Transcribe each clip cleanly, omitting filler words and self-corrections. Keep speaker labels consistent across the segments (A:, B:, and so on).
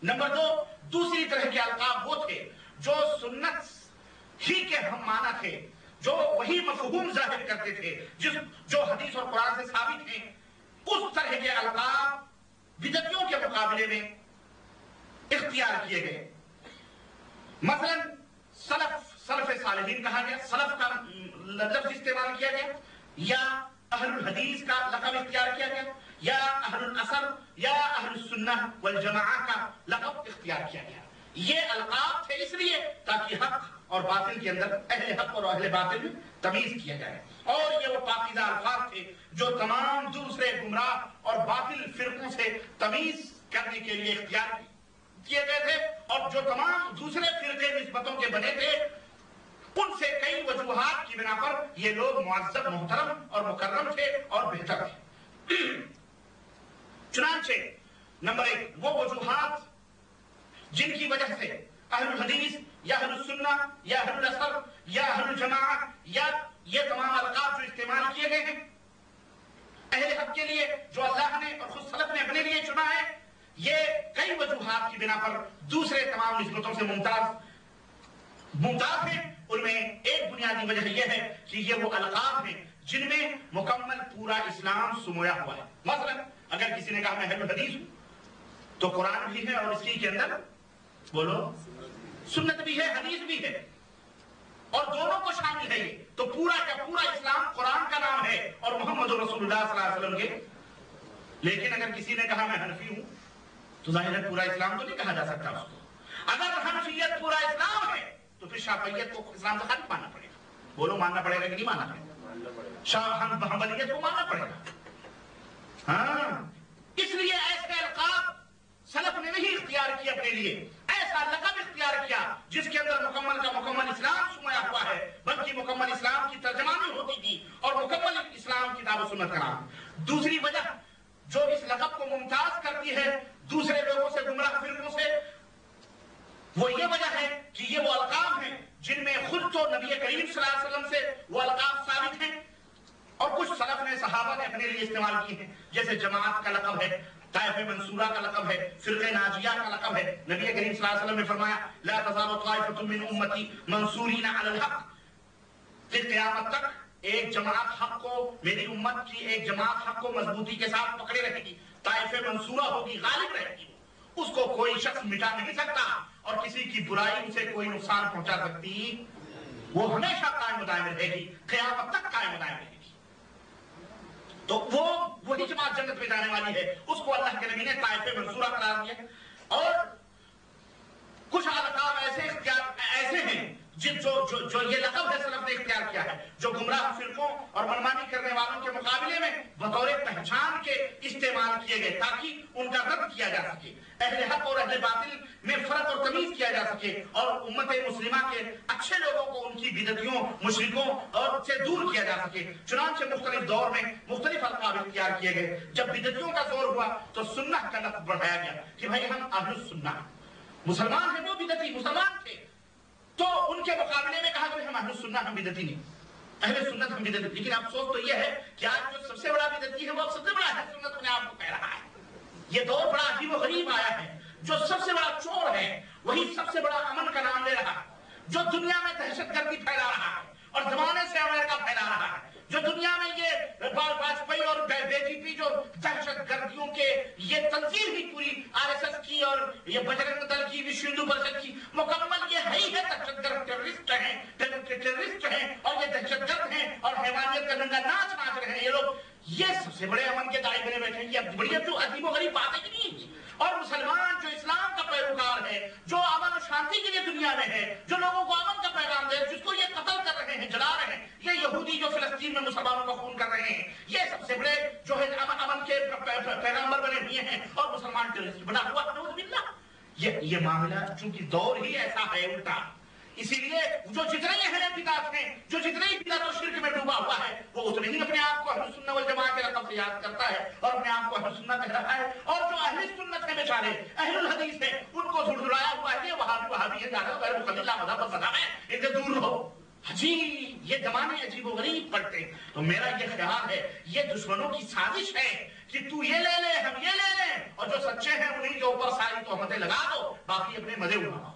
A: Number دو، دوسری طرح کے القاب وہ تھے جو سنت ہی کے ہم معنی تھے، جو وہی مفہوم ظاہر کرتے تھے جو حدیث اور قرآن سے ثابت ہیں، اس طرح کے القاب بدعتیوں کے مقابلے میں اختیار کیے گئے۔ مثلا سلف صالحین کہا گیا، سلف کا لفظ استعمال کیا گیا، یا اہل الحدیث کا لقب اختیار کیا گیا، یا اہل الاثر یا اہل السنہ والجماعہ کا لقب اختیار کیا گیا۔ یہ القاب تھے اس لیے تاکہ حق اور باطل کے اندر اہل حق اور اہل باطل میں تمیز کیا جائے، اور یہ وہ پاکیزہ الفاظ تھے جو تمام دوسرے گمراہ اور باطل فرقوں سے تمیز کرنے کے لیے اختیار کیے گئے تھے، اور جو تمام دوسرے فرقے نسبتوں کے بنے تھے ان سے کئی وجوہات کی بنا پر یہ لوگ معزز، محترم اور مکرم تھے اور بہتر تھے۔ چنانچہ نمبر ایک، وہ وجوہات جن کی وجہ سے اہل الحدیث یا اہل السنہ یا اہل الاثر یا اہل الجماعہ یا یہ تمام القاب جو استعمال کیے گئے ہیں اہل حق کے لیے، جو اللہ نے اور خود سلف نے اپنے لیے چنا ہے، یہ کئی وجوہات کی بنا پر دوسرے تمام نسبتوں سے ممتاز ہیں۔ ان میں ایک بنیادی وجہ یہ ہے کہ یہ وہ القاب ہیں جن میں مکمل پورا اسلام سمویا ہوا ہے۔ مثلا اگر کسی نے کہا میں اہل الحدیث ہوں تو قرآن بھی ہے اور اسی کے اندر بولو سنت بھی ہے، حدیث بھی ہے، اور دونوں کو شامل ہے یہ، تو پورا کا پورا اسلام قرآن کا نام ہے اور محمد رسول اللہ صلی اللہ علیہ وسلم کے۔ لیکن اگر کسی نے کہا میں حنفی ہوں تو ظاہر ہے پورا اسلام تو نہیں کہا جا سکتا اس کو۔ اگر حنفیت پورا اسلام ہے تو پھر شافعیت کو اسلام سے خارج ماننا پڑے گا۔ بولو ماننا پڑے گا کہ نہیں ماننا پڑے گا؟ حنبلیت کو ماننا پڑے گا۔ ہاں، اس لیے ایسے القاب سلف نے نہیں اختیار کیے اپنے لیے، ایسا لقب اختیار کیا جس کے اندر مکمل کا مکمل اسلام سمایا ہوا ہے، بلکہ مکمل اسلام کی ترجمانی ہوتی تھی اور مکمل اسلام کتاب و سنت کا نام۔ دوسری وجہ جو اس لقب کو ممتاز کرتی ہے دوسرے لوگوں سے، گمراہ فرقوں سے، وہ یہ وجہ ہے کہ یہ وہ القاب ہیں جن میں خود تو نبی کریم صلی اللہ علیہ وسلم سے وہ القاب ثابت ہیں، اور کچھ سلف نے صحابہ نے اپنے لیے استعمال کی ہیں، جیسے جماعت کا لقب ہے، طائفہ منصورہ کا لقب ہے، فرقہ ناجیہ کا لقب ہے۔ نبی کریم صلی اللہ علیہ وسلم نے فرمایا لا تزال طائفۃ من امتی منصورین علی الحق، کہ قیامت تک ایک جماعت حق کو، میری امت کی ایک جماعت حق کو مضبوطی کے ساتھ پکڑے رہے گی، طائفہ منصورہ ہوگی، غالب رہے گی، اس کو کوئی شخص مٹا نہیں سکتا، اور کسی کی برائی اسے کوئی نقصان پہنچا سکتی، وہ ہمیشہ قائم دائم رہے گی، قیامت تک قائم دائم رہے گی۔ تو وہی جماعت جنت میں جانے والی ہے، اس کو اللہ کے نبی نے طائفہ منصورہ قرار دیا۔ اور کچھ القاب ایسے ہیں جو یہ لقب ہے سلف نے اختیار کیا ہے، جو گمراہ فرقوں اور منمانی کرنے والوں کے مقابلے میں بطور پہچان کے استعمال کیے گئے تاکہ ان کا رد کیا جا سکے، اہل حق اور اہل باطل میں فرق اور تمیز کیا جا سکے، اور امت مسلمہ کے اچھے لوگوں کو ان کی بدعتیوں، مشرکوں اور سے دور کیا جا سکے۔ چنانچہ مختلف دور میں مختلف القاب اختیار کیے گئے۔ جب بدعتیوں کا زور ہوا تو سنہ کا لفظ بڑھایا گیا کہ بھائی ہم اہل السنہ، مسلمان ہیں، وہ بدعتی مسلمان تھے، تو ان کے مقابلے میں کہا کہ ہم اہل سنت، ہم بدعتی نہیں، اہل سنت ہم بدعتی۔ لیکن افسوس تو یہ ہے کہ آج جو سب سے بڑا بدعتی ہے وہ سب سے بڑا اہل سنت اپنے آپ کو کہہ رہا ہے۔ یہ دور بڑا عجیب و غریب آیا ہے، جو سب سے بڑا چور ہے وہی سب سے بڑا امن کا نام لے رہا ہے، جو دنیا میں دہشت گردی پھیلا رہا ہے اور زمانے سے امریکہ پھیلا رہا ہے، جو دنیا میں یہ واجپئی اور بی جے پی جو دہشت گردیوں کے یہ تنظیم ہی پوری RSS کی اور یہ بجرنگ دل کی، وشو ہندو پریشد کی، مکمل یہ ہے ہی ہے دہشت گرد، ٹیررسٹ ہیں اور یہ دہشت گرد ہیں اور حیوانیت کا ننگا ناچ ناچ رہے ہیں یہ لوگ، یہ سب سے بڑے امن کے داعی بنے بیٹھے ہیں۔ یہ بڑی عجیب و غریب بات ہے کہ نہیں؟ اور مسلمان جو اسلام کا پیروکار ہے، جو امن و شانتی کے لیے دنیا میں ہے، جو لوگوں کو امن کا پیغام دے، جس کو یہ قتل کر رہے ہیں، جلا رہے ہیں، یہ یہودی جو فلسطین میں مسلمانوں کا خون کر رہے ہیں، یہ سب سے بڑے جو ہے امن کے پیغامبر بنے ہوئے ہیں، اور مسلمان ٹیررسٹ بنا ہوا، نعوذ باللہ۔ یہ معاملہ چونکہ دور ہی ایسا ہے الٹا، اسی لیے جو جتنے اہل بدعت ہیں، جو جتنے ہی بدعت و شرک میں ڈوبا ہوا ہے، وہ اتنے ہی اپنے آپ کو اہل سنت والجماعت کے لقب سے یاد کرتا ہے اور اپنے آپ کو اہل سنت کہہ رہا ہے، اور جو اہل سنت ہیں بیچارے اہل الحدیث ہیں، ان کو جھڑجھڑایا ہوا ہے کہ وہابی ہے، جانا غیر مقلدہ مذہب ہے، ان سے دور رہو۔ جی یہ زمانے عجیب و غریب پڑتے ہیں. تو میرا یہ خیال ہے یہ دشمنوں کی سازش ہے کہ تو یہ لے لے ہم یہ لے لیں اور جو سچے ہیں انہیں کے اوپر ساری تہمتیں لگا دو, باقی اپنے مزے اڑاؤ.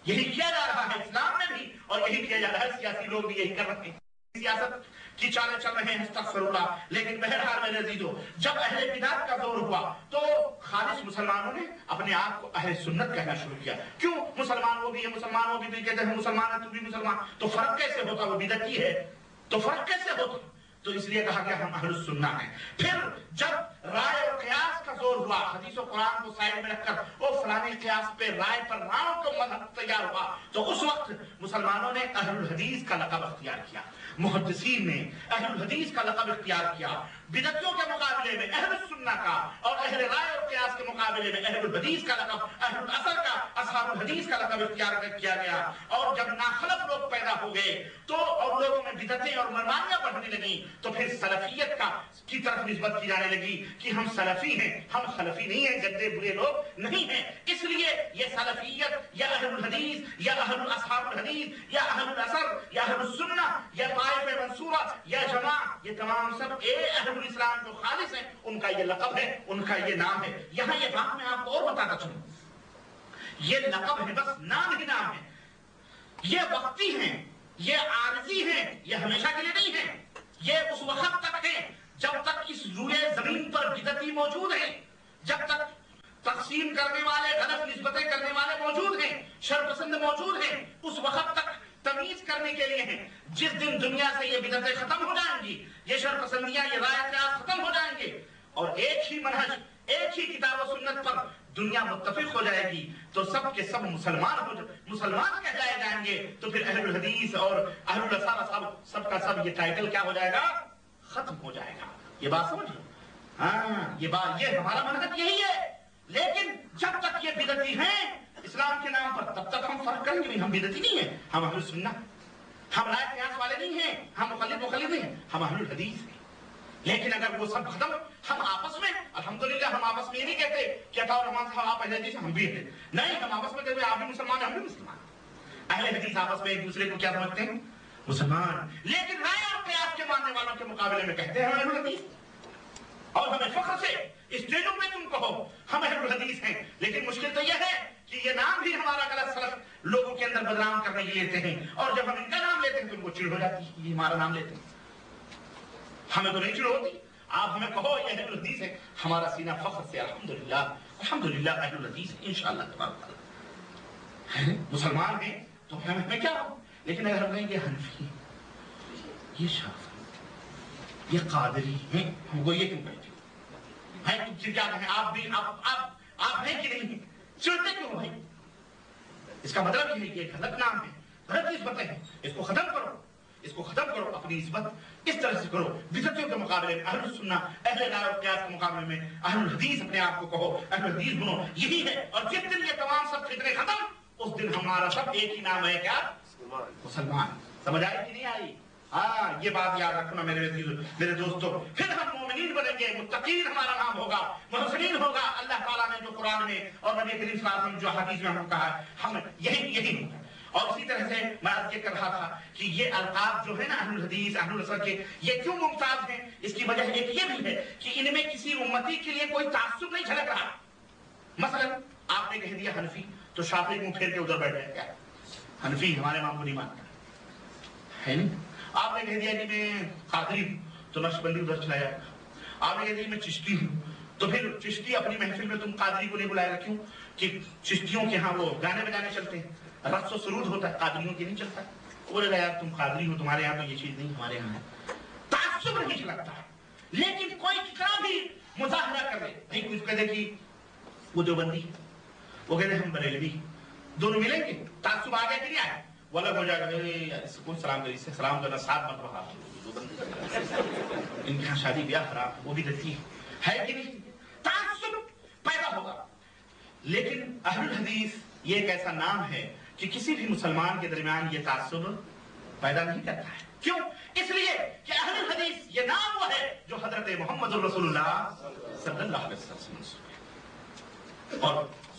A: یہی کیا جا رہا ہے اسلام میں بھی اور یہی کیا جا رہا ہے, سیاسی لوگ بھی یہی کر رہے ہیں, سیاست کی چالیں چل رہے ہیں, استغفر اللہ. لیکن بہرحال میرے عزیزو, جب اہل بدعت کا دور ہوا تو خالص مسلمانوں نے اپنے آپ کو اہل سنت کہنا شروع کیا. کیوں؟ مسلمان وہ بھی ہے, مسلمان وہ بھی کہتے ہیں مسلمان ہے تو بھی مسلمان, تو فرق کیسے ہوتا؟ وہ بدعتی ہے تو فرق کیسے ہوتا؟ تو اس لیے کہا گیا ہم اہل السنہ ہیں. پھر جب رائے اور قیاس کا زور ہوا, حدیث و قرآن کو سائڈ میں رکھ کر وہ فلانے قیاس پہ رائے پر راؤں کو مذہب تیار ہوا, تو اس وقت مسلمانوں نے اہل الحدیث کا لقب اختیار کیا, محدثین نے اہل الحدیث کا لقب اختیار کیا. بدعتیوں کے مقابلے میں اہل السنہ کا اور اہل رائے اور قیاس کے مقابلے میں اہل الحدیث کا لقب, اہل الاثر کا, اصحاب الحدیث کا لقب اختیار کیا گیا. اور جب ناخلف لوگ پیدا ہو گئے تو اور لوگوں میں بدعتیں اور منمانیاں بڑھنے لگیں تو پھر سلفیت کی طرف نسبت کی جانے لگی کہ ہم سلفی ہیں, ہم خلفی نہیں ہیں, گندے برے لوگ نہیں ہیں. اس لیے یہ سلفیت یا اہل الحدیث یا اہل اصحاب الحدیث یا اہل الاثر یا اہل السنہ یا طائفہ منصورہ یا جماعت, یہ تمام سب اہل الاسلام جو خالص ہیں ان کا یہ لقب ہے, ان کا یہ نام ہے. یہاں یہ بات میں آپ کو اور بتاتا چلوں, یہ لقب ہے, بس نام ہی نام ہے. یہ وقتی ہیں, یہ عارضی ہیں, یہ ہمیشہ کے لیے نہیں ہیں. یہ اس وقت تک ہے جب تک اس روئے زمین پر بدعتی موجود ہیں, جب تک تقسیم کرنے والے, غلط نسبتیں کرنے والے موجود ہیں, شر پسند موجود ہیں, اس وقت تک تمیز کرنے کے لیے ہیں. جس دن دنیا سے یہ بدعتیں ختم ہو جائیں گی, یہ شر پسندیاں, یہ رائے قیاس ختم ہو جائیں گے اور ایک ہی منہج, ایک ہی کتاب و سنت پر دنیا متفق ہو جائے گی تو سب کے سب مسلمان کہلائے جائیں گے. تو پھر اہل الحدیث اور اہل الاثر سب کا سب یہ ٹائٹل کیا ہو جائے گا؟ ختم ہو جائے گا. یہ بات سمجھو, ہاں یہ ہمارا منہج یہی ہے. لیکن جب تک یہ بدعتی ہیں اسلام کے نام پر, تب تک ہم فرق کریں گے. ہم بدعتی نہیں ہیں, ہم اہل سنہ, ہم رائے قیاس والے نہیں ہیں, ہم مخالف نہیں ہیں, ہم اہل الحدیث ہیں. لیکن اگر وہ سب ختم, ہم آپس میں الحمدللہ ہم آپس میں یہ نہیں کہتے کہ عطا الرحمان صاحب آپ اہل حدیث ہیں ہم بھی ہیں, نہیں, ہم آپس میں کہتے ہیں آپ بھی مسلمان ہیں ہم بھی مسلمان. اہل حدیث آپس میں ایک دوسرے کو کیا سمجھتے ہیں؟ مسلمان. لیکن رائے اور قیاس کے ماننے والوں کے مقابلے میں کہتے ہیں ہم اہل حدیث, اور ہمیں فخر سے اسٹیجوں میں تم کہو ہم اہل الحدیث ہیں. لیکن مشکل تو یہ ہے کہ یہ نام بھی ہمارا غلط سلف لوگوں کے اندر بدنام کرنے کے لیے لیتے ہیں, اور جب ہم ان کا نام لیتے ہیں تو ان کو چڑ ہو جاتی ہے, یہ ہمارا نام لیتے ہیں. ہمیں تو نہیں چڑ ہوتی, آپ ہمیں کہو یہ اہل الحدیث ہے, ہمارا سینہ فخر سے الحمدللہ اہل الحدیث انشاءاللہ تبارک اللہ. مسلمان ہیں تو ہمیں کیا ہو, لیکن اگر ہم کہیں یہ حنفی ہیں, یہ شافعی, یہ قادری ہیں, ہم کو یہ کیوں کہتے ہیں؟ تم کیا کہیں آپ بھی, آپ ہیں کہ نہیں ہیں, چڑھتے کیوں بھائی؟ اس کا مطلب یہ ہے کہ ایک غلط نام ہے, غلط نسبتیں ہیں, اس کو ختم کرو, اس کو ختم کرو. اپنی نسبت اس طرح سے کرو, بدعتیوں کے مقابلے میں اہل السنہ, اہل رائے اور قیاس کے مقابلے میں اہل الحدیث اپنے آپ کو کہو, اہل الحدیث بنو. یہی ہے. اور جس دن یہ تمام سب فکریں ختم, اس دن ہمارا سب ایک ہی نام ہے, کیا؟ مسلمان. سمجھ آئی کہ نہیں آئی؟ ہاں, یہ بات یاد رکھنا میرے دوستوں. پھر ہم مومنین بنیں گے, متقین ہمارا نام ہوگا, محسنین ہوگا. اللہ تعالیٰ نے جو قرآن میں اور نبی کریم صلی اللہ علیہ وسلم جو حدیث میں ہم کہا ہے, ہم یہی ہوگا. اور اسی طرح سے میں یہ کر رہا تھا کہ یہ القاب جو ہے نا اہل الحدیث, اہل الاثر کے, یہ کیوں ممتاز ہیں؟ اس کی وجہ ایک یہ بھی ہے کہ ان میں کسی امتی کے لیے کوئی تعصب نہیں جھلک رہا. مثلا آپ نے کہہ دیا حنفی تو شافعی منہ پھیر کے ادھر بیٹھ گئے, کیا حنفی ہمارے امام کو نہیں مانتا ہے نہیں. آپ نے کہہ دیا کہ میں قادری ہوں تو نقشبندی ادھر چلا جائے گا. آپ نے کہہ دیا میں چشتی ہوں تو پھر چشتی اپنی محفل میں تم قادری کو نہیں بلائے گا. کیوں کہ چشتیوں کے ہاں وہ گانے بجانے چلتے ہیں, رقص و سرود ہوتا ہے, قادریوں کے نہیں چلتا. بولے گا یار تم قادری ہو, تمہارے یہاں تو یہ چیز نہیں, ہمارے یہاں ہے. تعصب نہیں لگتا ہے. لیکن کوئی کتنا بھی مظاہرہ کر دے, کوئی کہہ دے کہ وہ دیوبندی, وہ کہتے ہیں ہم بریلوی, دونوں ملیں گے, تعصب آ گیا کہ نہیں آیا؟ وہ الگ ہو جائے گا, اس کو سلام کری, اس سے سلام کرنا ساتھ مت رہا, ان کے یہاں شادی بیاہ خراب, وہ بھی لڑکی ہے کہ نہیں. تعصب پیدا ہوگا. لیکن اہل الحدیث یہ ایک ایسا نام ہے کہ کسی بھی مسلمان کے درمیان یہ تعصب پیدا نہیں کرتا ہے. کیوں؟ اس لیے کہ اہل الحدیث یہ نام وہ ہے جو حضرت محمد رسول اللہ صلی اللہ علیہ وسلم اور